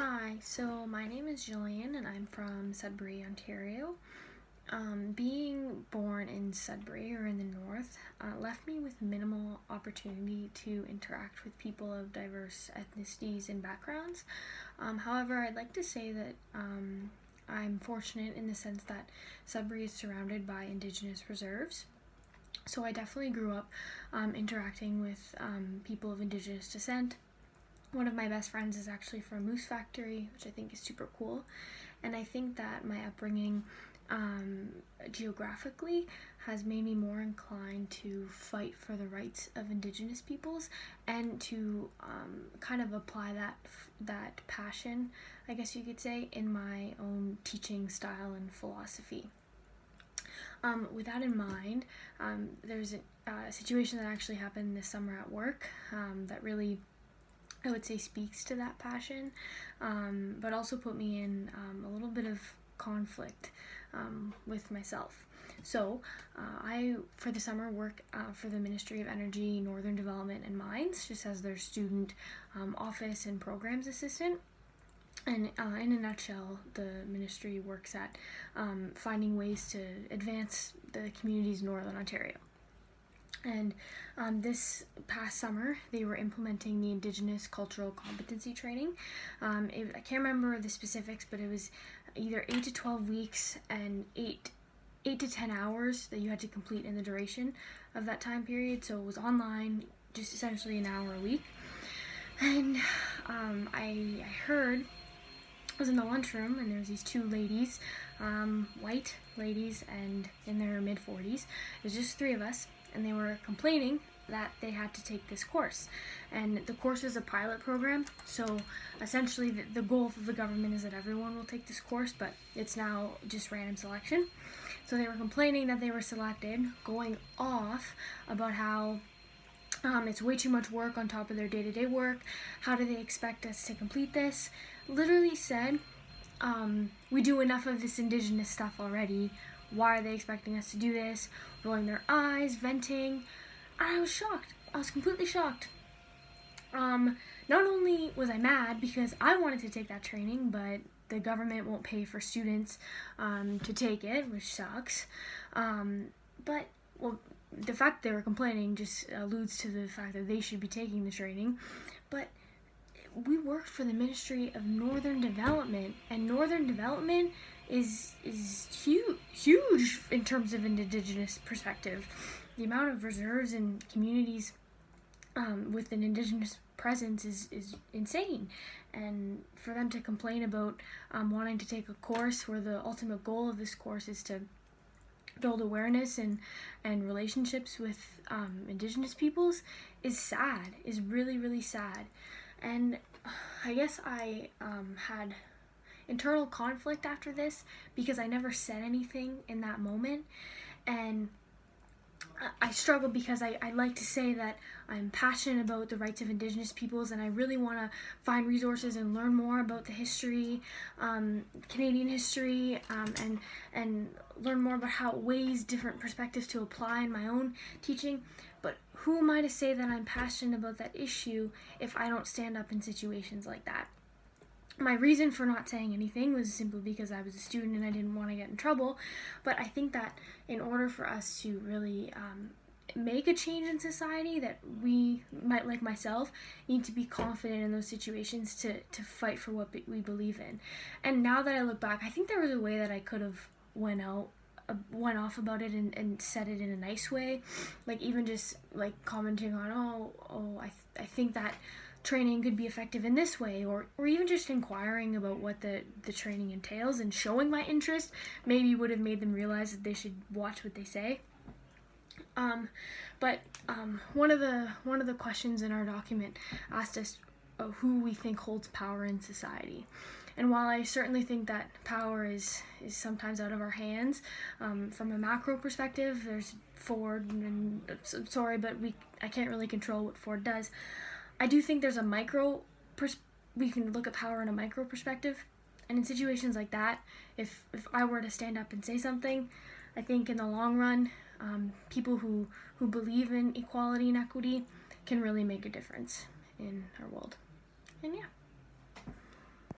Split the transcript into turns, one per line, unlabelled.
Hi, so my name is Jillian and I'm from Sudbury, Ontario. Being born in Sudbury or in the north left me with minimal opportunity to interact with people of diverse ethnicities and backgrounds. However, I'd like to say that I'm fortunate in the sense that Sudbury is surrounded by Indigenous reserves. So I definitely grew up interacting with people of Indigenous descent. One of my best friends is actually from a moose factory, which I think is super cool. And I think that my upbringing geographically has made me more inclined to fight for the rights of Indigenous peoples and to kind of apply that passion, I guess you could say, in my own teaching style and philosophy. With that in mind, there's a situation that actually happened this summer at work that really, I would say, speaks to that passion, but also put me in a little bit of conflict with myself. So I, for the summer, work for the Ministry of Energy, Northern Development and Mines, just as their student office and programs assistant. And in a nutshell, the ministry works at finding ways to advance the communities in Northern Ontario. And this past summer, they were implementing the Indigenous Cultural Competency Training. I can't remember the specifics, but it was either 8 to 12 weeks and 8 to 10 hours that you had to complete in the duration of that time period. So it was online, just essentially an hour a week. And I heard, I was in the lunchroom, and there was these two ladies, white ladies, and in their mid-40s. It was just three of us. And they were complaining that they had to take this course. And the course is a pilot program, so essentially the goal of the government is that everyone will take this course, but it's now just random selection. So they were complaining that they were selected, going off about how it's way too much work on top of their day-to-day work. How do they expect us to complete this? Literally said, we do enough of this Indigenous stuff already. Why are they expecting us to do this? Rolling their eyes, venting. And I was shocked. I was completely shocked. Not only was I mad because I wanted to take that training, but the government won't pay for students to take it, which sucks. But the fact they were complaining just alludes to the fact that they should be taking the training. But we work for the Ministry of Northern Development, and Northern Development is huge in terms of an Indigenous perspective. The amount of reserves and communities with an Indigenous presence is insane. And for them to complain about wanting to take a course where the ultimate goal of this course is to build awareness and relationships with Indigenous peoples is sad, is really, really sad. And I guess I had internal conflict after this because I never said anything in that moment, and I struggle because I like to say that I'm passionate about the rights of Indigenous peoples, and I really want to find resources and learn more about the history, Canadian history, and learn more about how it weighs different perspectives to apply in my own teaching. But who am I to say that I'm passionate about that issue if I don't stand up in situations like that? My reason for not saying anything was simply because I was a student and I didn't want to get in trouble. But I think that in order for us to really make a change in society, that we might, like myself, need to be confident in those situations to fight for what we believe in. And now that I look back, I think there was a way that I could have went off about it and said it in a nice way, like even just like commenting on I think that training could be effective in this way, or even just inquiring about what the training entails and showing my interest maybe would have made them realize that they should watch what they say. But one of the questions in our document asked us who we think holds power in society. And while I certainly think that power is sometimes out of our hands, from a macro perspective, there's Ford, and sorry, but I can't really control what Ford does. I do think there's we can look at power in a micro perspective, and in situations like that, if I were to stand up and say something, I think in the long run, people who believe in equality and equity can really make a difference in our world. And yeah.